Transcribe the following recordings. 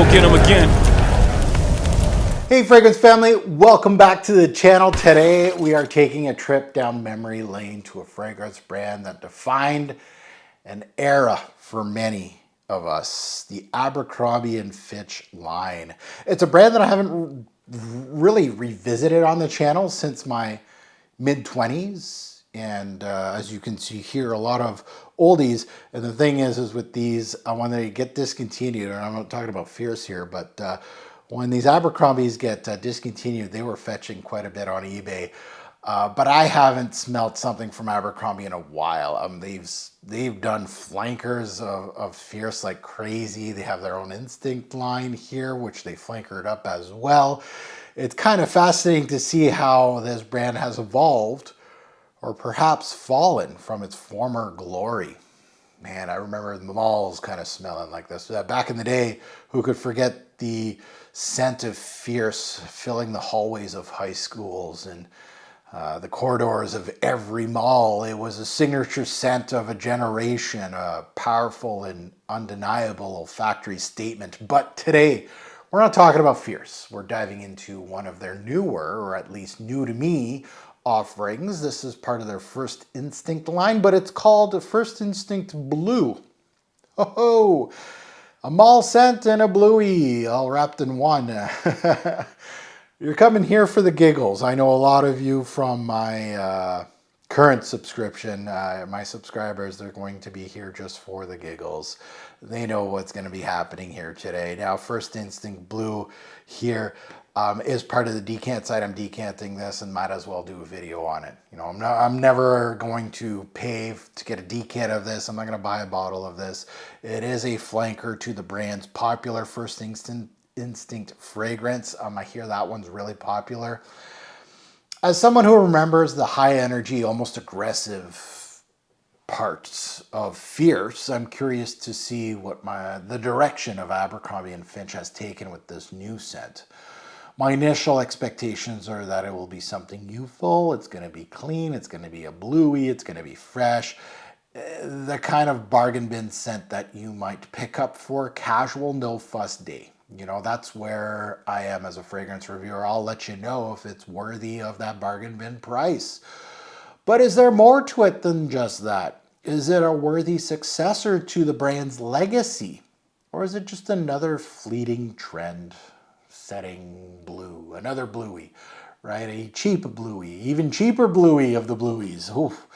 go get them again. Hey fragrance family, welcome back to the channel. Today we are taking a trip down memory lane to a fragrance brand that defined an era for many of us, the Abercrombie Fitch line. It's a brand that I haven't really revisited on the channel since my mid-20s, and as you can see here, a lot of oldies. And the thing is with these, when they get discontinued, and I'm not talking about Fierce here, but when these Abercrombies get discontinued, they were fetching quite a bit on eBay. But I haven't smelt something from Abercrombie in a while. They've done flankers of Fierce like crazy. They have their own Instinct line here, which they flankered up as well. It's kind of fascinating to see how this brand has evolved, or perhaps fallen from its former glory. Man, I remember the malls kind of smelling like this. Back in the day, who could forget the scent of Fierce filling the hallways of high schools and the corridors of every mall? It was a signature scent of a generation, a powerful and undeniable olfactory statement. But today, we're not talking about Fierce. We're diving into one of their newer, or at least new to me, offerings. This is part of their First Instinct line, but it's called First Instinct Blue. Oh, a mall scent and a bluey all wrapped in one. You're coming here for the giggles. I know a lot of you from my current subscription, my subscribers, they're going to be here just for the giggles. They know what's going to be happening here today. Now, First Instinct Blue here is part of the decant site. I'm decanting this and might as well do a video on it. You know, I'm never going to pay to get a decant of this. I'm not going to buy a bottle of this. It is a flanker to the brand's popular First Instinct fragrance. I hear that one's really popular. As someone who remembers the high energy, almost aggressive parts of Fierce, I'm curious to see what the direction of Abercrombie & Fitch has taken with this new scent. My initial expectations are that it will be something youthful, it's going to be clean, it's going to be a bluey, it's going to be fresh. The kind of bargain bin scent that you might pick up for a casual, no-fuss day. You know, that's where I am as a fragrance reviewer. I'll let you know if it's worthy of that bargain bin price. But is there more to it than just that? Is it a worthy successor to the brand's legacy? Or is it just another fleeting trend setting blue, another bluey, right? A cheap bluey, even cheaper bluey of the blueys. Oof.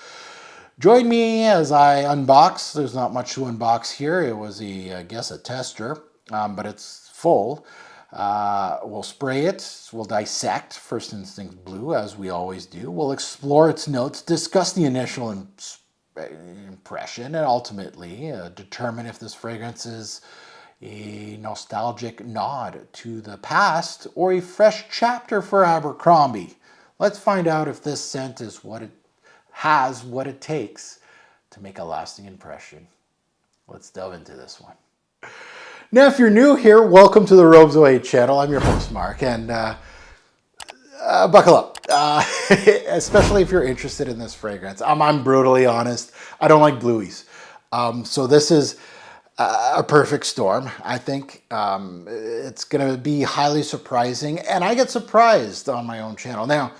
Join me as I unbox. There's not much to unbox here. It was I guess a tester, but it's full. We'll spray it. We'll dissect First Instinct Blue as we always do. We'll explore its notes, discuss the initial impression, and ultimately determine if this fragrance is a nostalgic nod to the past or a fresh chapter for Abercrombie. Let's find out if this scent is what it takes to make a lasting impression. Let's delve into this one. Now, if you're new here, welcome to the Robes Away channel. I'm your host, Mark, and buckle up, especially if you're interested in this fragrance. I'm brutally honest. I don't like blueys. So this is a perfect storm. I think it's going to be highly surprising, and I get surprised on my own channel. Now,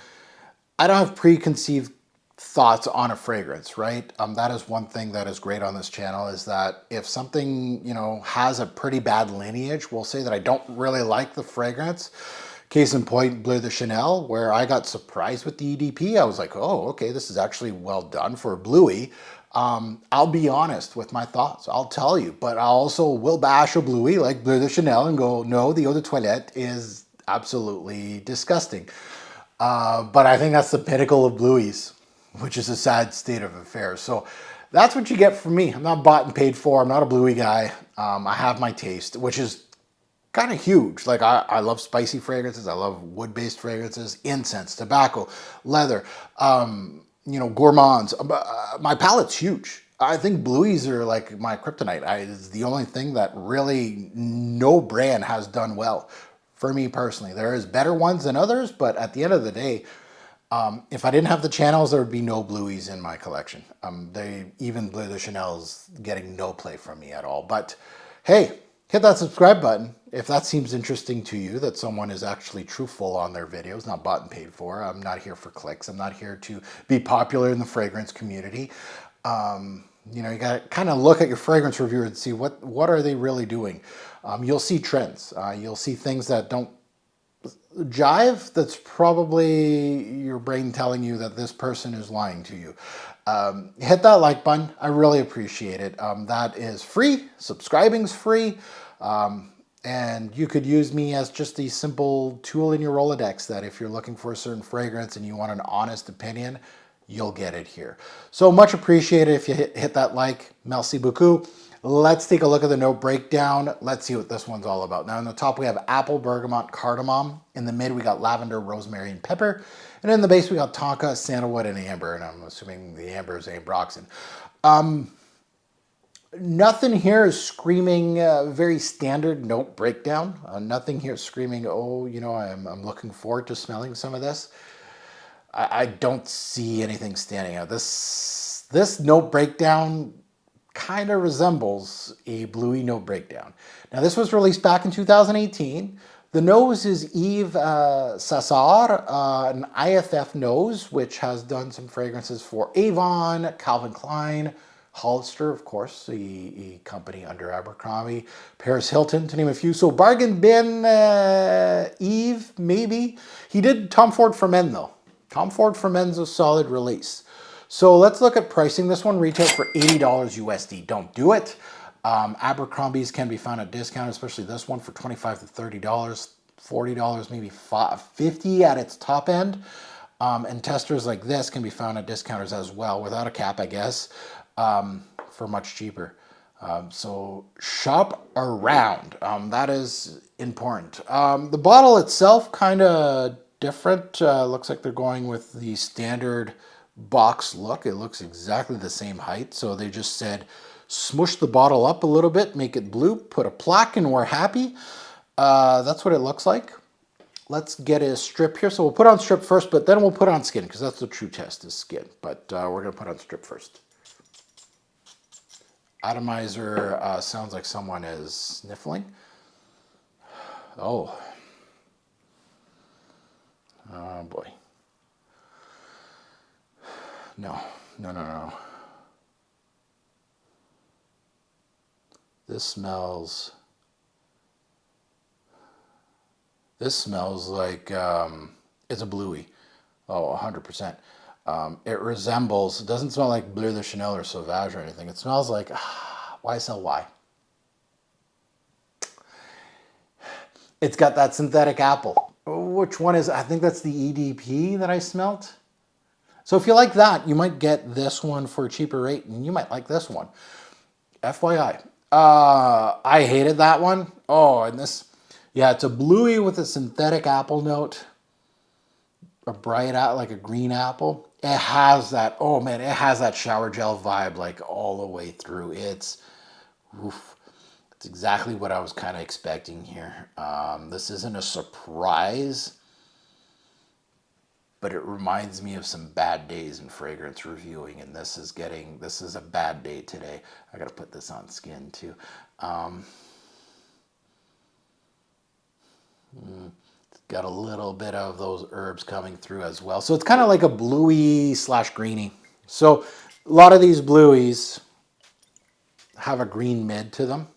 I don't have preconceived thoughts on a fragrance, right? That is one thing that is great on this channel, is that if something, you know, has a pretty bad lineage, we'll say that I don't really like the fragrance. Case in point, Bleu de Chanel, where I got surprised with the EDP. I was like, oh, okay, this is actually well done for a bluey. I'll be honest with my thoughts. I'll tell you, but I also will bash a bluey like Bleu de Chanel and go, no, the eau de toilette is absolutely disgusting. But I think that's the pinnacle of blueys, which is a sad state of affairs. So that's what you get from me. I'm not bought and paid for. I'm not a bluey guy. I have my taste, which is kind of huge. Like I love spicy fragrances. I love wood-based fragrances, incense, tobacco, leather, you know, gourmands. My palate's huge. I think blueys are like my kryptonite. It's the only thing that really no brand has done well for me personally. There is better ones than others, but at the end of the day, if I didn't have the channels, there would be no blueys in my collection. Even Bleu de Chanel's getting no play from me at all. But hey, hit that subscribe button if that seems interesting to you, that someone is actually truthful on their videos, not bought and paid for. I'm not here for clicks. I'm not here to be popular in the fragrance community. You know, you got to kind of look at your fragrance reviewer and see what are they really doing. You'll see trends. You'll see things that don't jive. That's probably your brain telling you that this person is lying to you. Hit that like button. I really appreciate it. That is free. Subscribing's free. And you could use me as just a simple tool in your Rolodex that if you're looking for a certain fragrance and you want an honest opinion, you'll get it here. So much appreciated if you hit that like. Merci beaucoup. Let's take a look at the note breakdown. Let's see what this one's all about. Now in the top we have apple, bergamot, cardamom. In the mid we got lavender, rosemary, and pepper. And in the base we got tonka, sandalwood, and amber. And I'm assuming the amber is ambroxan. Nothing here is screaming very standard note breakdown. Nothing here is screaming, oh, you know, I'm looking forward to smelling some of this. I don't see anything standing out. This note breakdown kind of resembles a bluey note breakdown. Now this was released back in 2018. The nose is Yves Sassard, an IFF nose, which has done some fragrances for Avon, Calvin Klein, Hollister, of course, a company under Abercrombie, Paris Hilton, to name a few. So bargain bin Yves, maybe. He did Tom Ford for Men, though. Tom Ford for Men's a solid release. So let's look at pricing. This one retails for $80 USD. Don't do it. Abercrombie's can be found at discount, especially this one for $25 to $30, $40, maybe $50 at its top end. And testers like this can be found at discounters as well, without a cap, I guess, for much cheaper. So shop around. That is important. The bottle itself, kind of different. Looks like they're going with the standard box look. It looks exactly the same height. So they just said, smush the bottle up a little bit, make it blue, put a plaque, and we're happy. That's what it looks like. Let's get a strip here. So we'll put on strip first, but then we'll put on skin, because that's the true test, is skin. But we're going to put on strip first. Atomizer sounds like someone is sniffling. Oh. Oh boy. No. This smells like it's a bluey. Oh, 100%. It resembles, it doesn't smell like Bleu de Chanel or Sauvage or anything. It smells like YSLY. It's got that synthetic apple. Which one is, I think that's the EDP that I smelt. So if you like that, you might get this one for a cheaper rate, and you might like this one. FYI. I hated that one. Oh, and this, yeah, it's a bluey with a synthetic apple note. A bright, like a green apple. It has that, oh man, it has that shower gel vibe like all the way through. It's, oof. It's exactly what I was kind of expecting here. This isn't a surprise, but it reminds me of some bad days in fragrance reviewing, and this is a bad day today. I gotta put this on skin too. It's got a little bit of those herbs coming through as well. So it's kind of like a bluey / greeny. So a lot of these blueys have a green mid to them.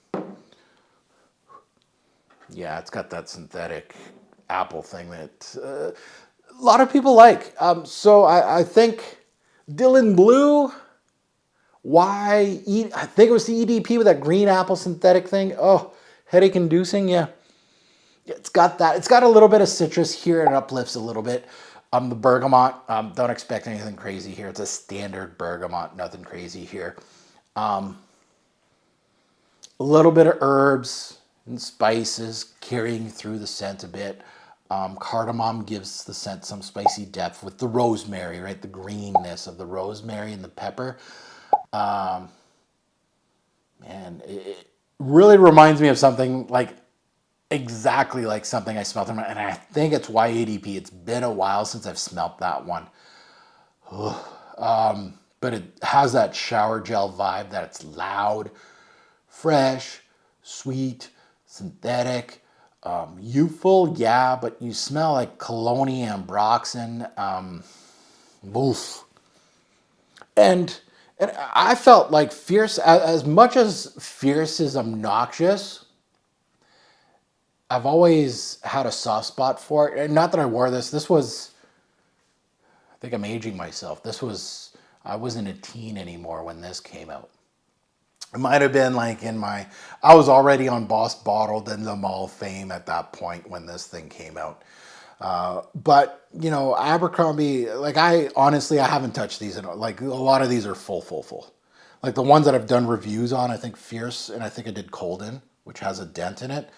Yeah, it's got that synthetic apple thing that a lot of people like. So I think Dylan Blue, I think it was the EDP with that green apple synthetic thing. Oh, headache inducing, yeah. It's got that. It's got a little bit of citrus here. It uplifts a little bit. The bergamot, don't expect anything crazy here. It's a standard bergamot, nothing crazy here. A little bit of herbs and spices carrying through the scent a bit. Cardamom gives the scent some spicy depth with the rosemary, right? The greenness of the rosemary and the pepper. Man, it really reminds me of something like, exactly like something I smelled, and I think it's YADP. It's been a while since I've smelt that one. But it has that shower gel vibe, that it's loud, fresh, sweet, synthetic, youthful, yeah, but you smell like cologne and ambroxan. Oof. And and I felt like Fierce, as much as Fierce is obnoxious, I've always had a soft spot for it. And not that I wore this. This was, I think I'm aging myself. I wasn't a teen anymore when this came out. It might have been like I was already on Boss Bottled and the Mall fame at that point when this thing came out. But you know, Abercrombie, like I haven't touched these. Like a lot of these are full. Like the ones that I've done reviews on, I think Fierce and I think I did Colden, which has a dent in it.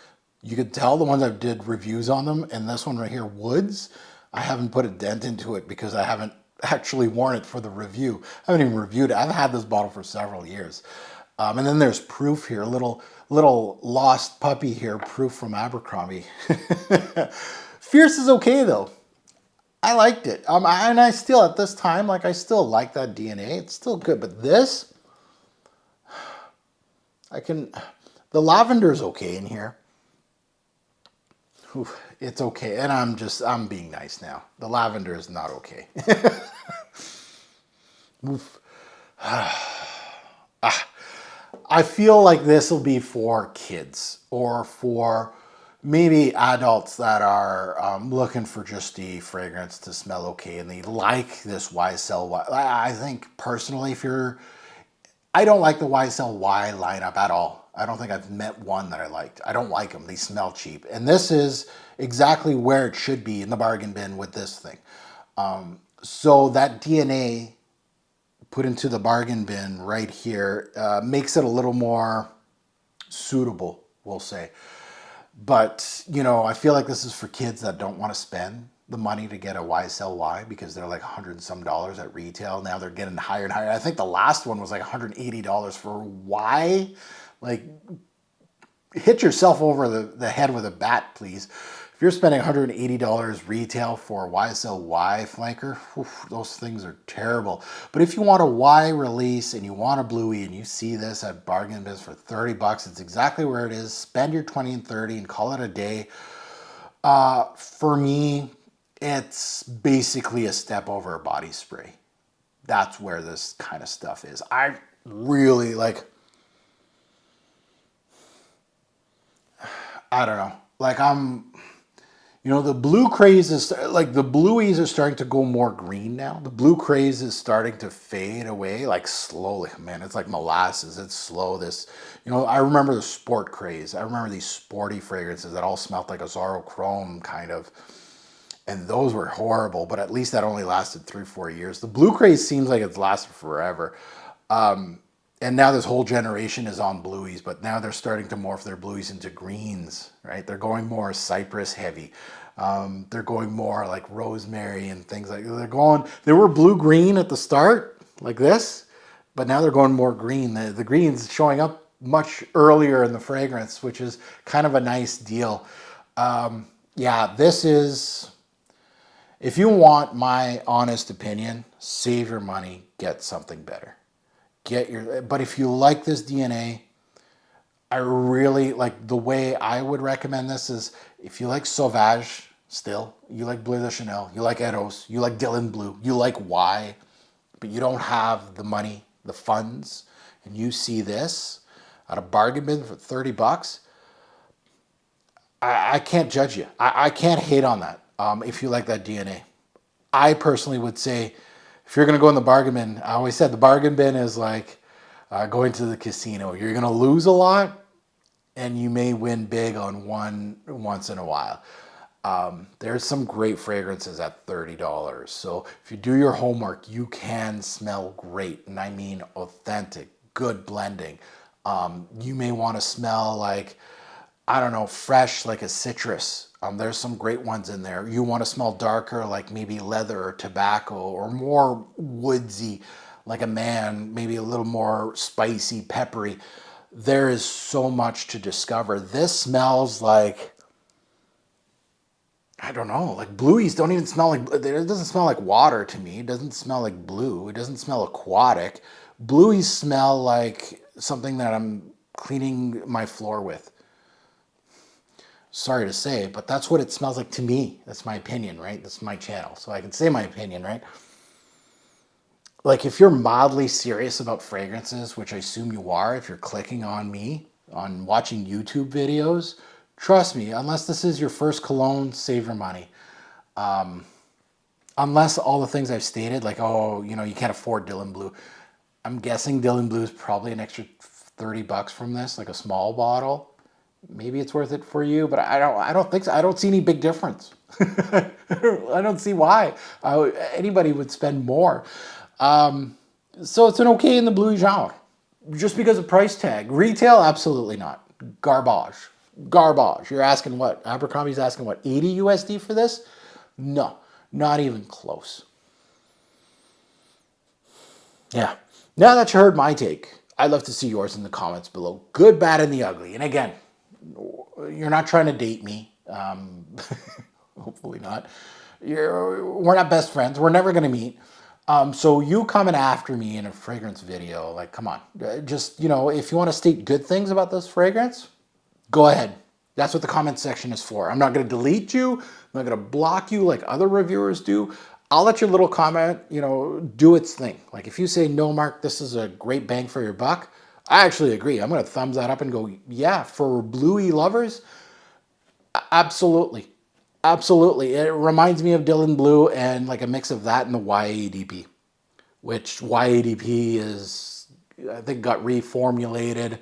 You could tell the ones I've did reviews on them, and this one right here, Woods, I haven't put a dent into it because I haven't actually worn it for the review. I haven't even reviewed it. I've had this bottle for several years. And then there's Proof here, little lost puppy here, Proof from Abercrombie. Fierce is okay though. I liked it. And I still, at this time, like I still like that DNA. It's still good. But this, the lavender's okay in here. Oof, it's okay. And I'm being nice now. The lavender is not okay. Oof. I feel like this will be for kids or for maybe adults that are looking for just the fragrance to smell okay and they like this YSL. I think personally, I don't like the YSL lineup at all. I don't think I've met one that I liked. I don't like them. They smell cheap. And this is exactly where it should be in the bargain bin with this thing. So that DNA put into the bargain bin right here makes it a little more suitable, we'll say. But, you know, I feel like this is for kids that don't want to spend the money to get a YSL because they're like $100 and some at retail. Now they're getting higher and higher. I think the last one was like $180 for Y. Like, hit yourself over the head with a bat, please. If you're spending $180 retail for a YSL Y flanker, those things are terrible. But if you want a Y release and you want a bluey and you see this at bargain bins for $30, it's exactly where it is. Spend your 20 and 30 and call it a day. For me, it's basically a step over a body spray. That's where this kind of stuff is. I really like, I don't know. Like you know, the blue craze is like the blueies are starting to go more green now. The blue craze is starting to fade away like slowly. Man, it's like molasses. It's slow. You know, I remember the sport craze. I remember these sporty fragrances that all smelled like a Zorro Chrome kind of. And those were horrible, but at least that only lasted 3-4 years. The blue craze seems like it's lasted forever. And now this whole generation is on blueies, but now they're starting to morph their blueies into greens, right? They're going more cypress heavy. They're going more like rosemary and things like that. They were blue-green at the start, like this, but now they're going more green. The green's showing up much earlier in the fragrance, which is kind of a nice deal. Yeah, this is, if you want my honest opinion, save your money, get something better. But if you like this DNA, I really like the way I would recommend this is if you like Sauvage still, you like Bleu de Chanel, you like Eros, you like Dylan Blue, you like Y, but you don't have the money, the funds, and you see this at a bargain bin for $30, I can't judge you. I can't hate on that if you like that DNA. I personally would say, if you're going to go in the bargain bin, I always said the bargain bin is like going to the casino. You're going to lose a lot and you may win big on one once in a while. There's some great fragrances at $30. So if you do your homework, you can smell great. And I mean authentic, good blending. You may want to smell like, I don't know, fresh like a citrus. There's some great ones in there. You want to smell darker like maybe leather or tobacco, or more woodsy like a man, maybe a little more spicy, peppery. There is so much to discover. This smells like, I don't know, like blueies don't even smell like, it doesn't smell like water to me. It doesn't smell like blue. It doesn't smell aquatic. Blueies smell like something that I'm cleaning my floor with. sorry to say, but that's what it smells like to me. That's my opinion, right? That's my channel, so I can say my opinion, right? Like, if you're mildly serious about fragrances, which I assume you are if you're clicking on me, on watching YouTube videos, trust me, unless this is your first cologne, save your money. Unless all the things I've stated, like, oh, you know, you can't afford Dylan Blue. I'm guessing Dylan Blue is probably an extra 30 bucks from this, like a small bottle. Maybe it's worth it for you, but I don't think so. I don't see any big difference. I don't see why anybody would spend more. So it's an okay in the blue genre. Just because of price tag. Retail, absolutely not. Garbage. Garbage. You're asking what? Abercrombie's asking what? 80 USD for this? No, not even close. Yeah. Now that you heard my take, I'd love to see yours in the comments below. Good, bad, and the ugly. And again, you're not trying to date me. Hopefully not. We're not best friends. We're never going to meet. So you coming after me in a fragrance video, like, come on. Just, you know, if you want to state good things about this fragrance, go ahead. That's what the comment section is for. I'm not going to delete you. I'm not going to block you like other reviewers do. I'll let your little comment, you know, do its thing. Like, if you say, no, Mark, this is a great bang for your buck, I actually agree. I'm going to thumbs that up and go, yeah, for bluey lovers, absolutely. Absolutely. It reminds me of Dylan Blue and like a mix of that and the YADP, which YADP is, I think, got reformulated,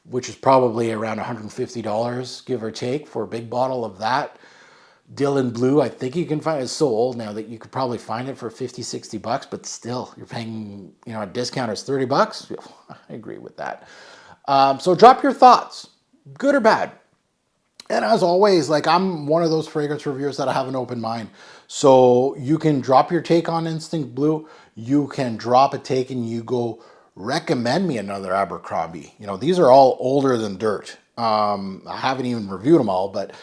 which is probably around $150, give or take, for a big bottle of that. Dylan Blue, I think you can find, it's so old now that you could probably find it for 50, 60 bucks, but still, you're paying, you know, a discount is 30 bucks. I agree with that. So drop your thoughts, good or bad. And as always, like, I'm one of those fragrance reviewers that I have an open mind. So you can drop your take on Instinct Blue. You can drop a take and you go, recommend me another Abercrombie. You know, these are all older than dirt. I haven't even reviewed them all, but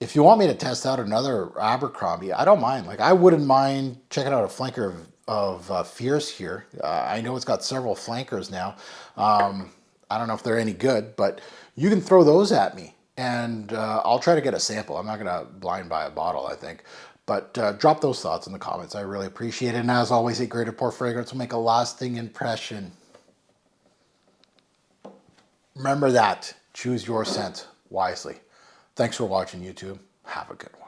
if you want me to test out another Abercrombie, I don't mind. Like, I wouldn't mind checking out a flanker of Fierce here. I know it's got several flankers now. I don't know if they're any good, but you can throw those at me. And I'll try to get a sample. I'm not going to blind buy a bottle, I think. But drop those thoughts in the comments. I really appreciate it. And as always, a great pour fragrance will make a lasting impression. Remember that. Choose your scent wisely. Thanks for watching, YouTube. Have a good one.